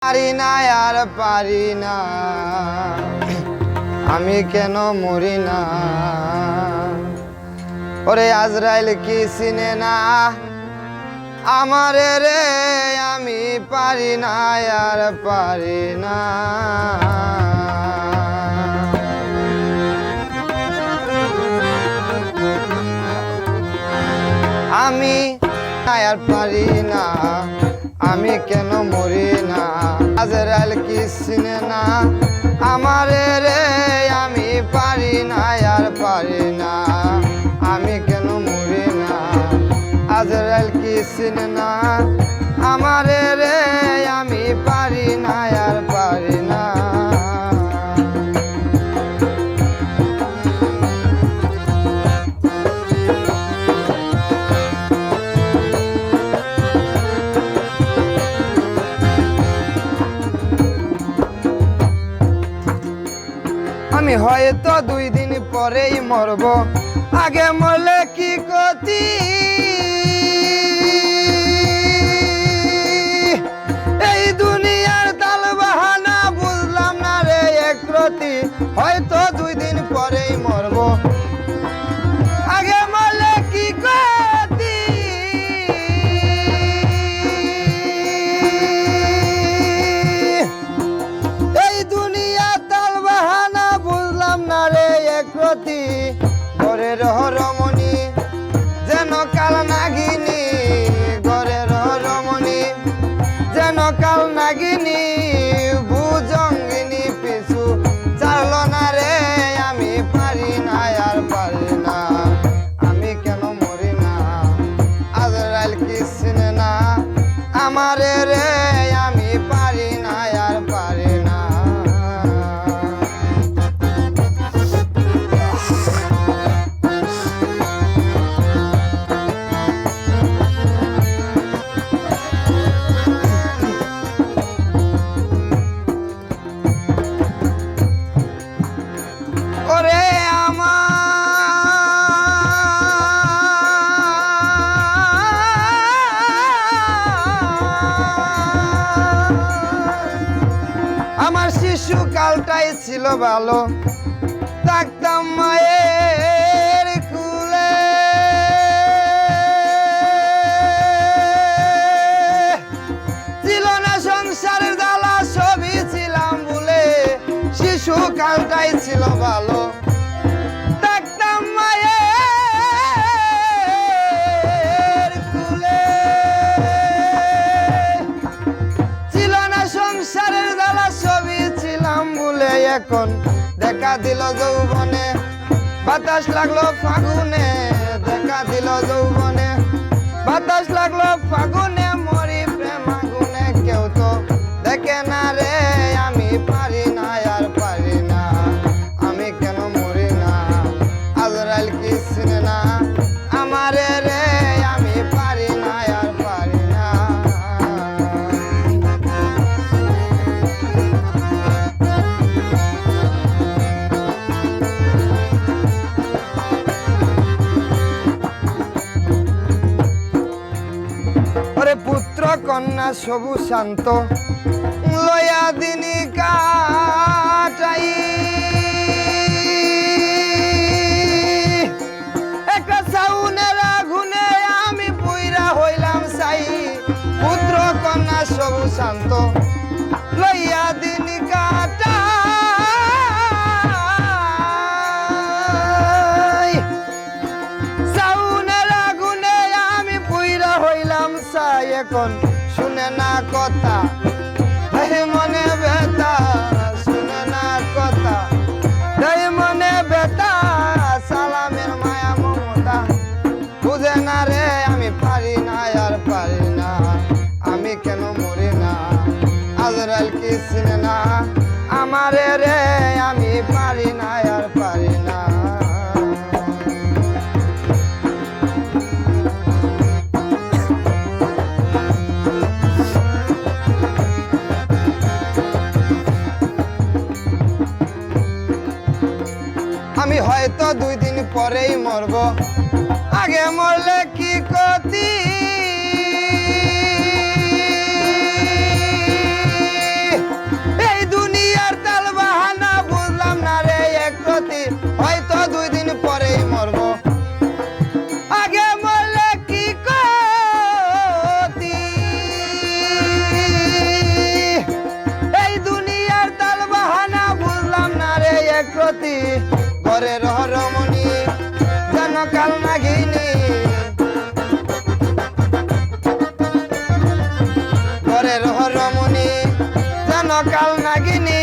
পারি না আর পারি না, আমি কেন মরি না। ওরে আজরাইল কি চিনে না আমারে রে, আমি পারি না আর পারি না। আমি আর পারি না, আমি কেন মরি না। আজরাইল কি চিনে না আমারে রে, আমি পারি না আর পারি না, আমি কেন মরি না। আজরাইল কি চিনে না আমারে রে, আমি পারি না আর পারি না। আমি হয়তো 2 দিন পরেই মরব, আগে মরলে কি ক্ষতি। এই দুনিয়ার তাল বাহানা বুঝলাম না রে একরতি। হয়তো 2 দিন পরেই মরব, আগে মরলে কি ক্ষতি। এই দুনিয়া তাল বাহানা বুঝলাম না রে একরতি। ঘরের রমণী যেন কাল নাগিনী, ঘরের রমণী যেন কাল নাগিনী। ভুজঙ্গিনী পিছু চাল না রে, আমি পারি না আর পারি না, আমি কেন মরি না। আজরাইল কি চিনে না আমারে রে, আমি পারি না আর পারি না। ওরে আমার শিশুকালটাই ছিল ভালো, থাকতাম মায়ের কুলে। ছিল না সংসারের জ্বালা, সবই ছিলাম ভুলে। শিশুকালটাই ছিল ভালো, থাকতাম মায়ের কুলে। ছিল না সংসারের জ্বালা, সবই ছিলাম ভুলে। এখন দেখা দিল যৌবনে, বাতাস লাগলো ফাগুনে। দেখা দিল যৌবনে, বাতাস লাগলো ফাগুনে। মরি প্রেম আগুনে, কেউ তো দেখে না রে, আমি পারি না আর পারি না, আমি কেন মরি না। আজরাইল কি চিনে না আমারে রে, আমি পারি না আর পারি না। ওরে পুত্র কন্যা সবু শান্ত, লয়া দিনী কাটাই। একটা সাউনের আগুনে আমি পুইরা হইলাম ছাই। পুত্র কন্যা সবু শান্ত, লইয়া দিনী কাটাই। সাউনের আগুনে আমি পুইরা হইলাম ছাই। এখন শুনে না কথা, এই মনে ব্যথা, শুনে না কথা, এই মনে ব্যথা। সালামের মায়া মমতা বুঝে না রে, আমি পারি না আর পারি না, আমি কেন মরি না। আজরাইল কি চিনে না আমারে রে, আমি পারি না আর পারি না। আমি হয়তো 2 দিন পরেই মরব, আগে মরলে কি ক্ষতি। কাল নাগিনী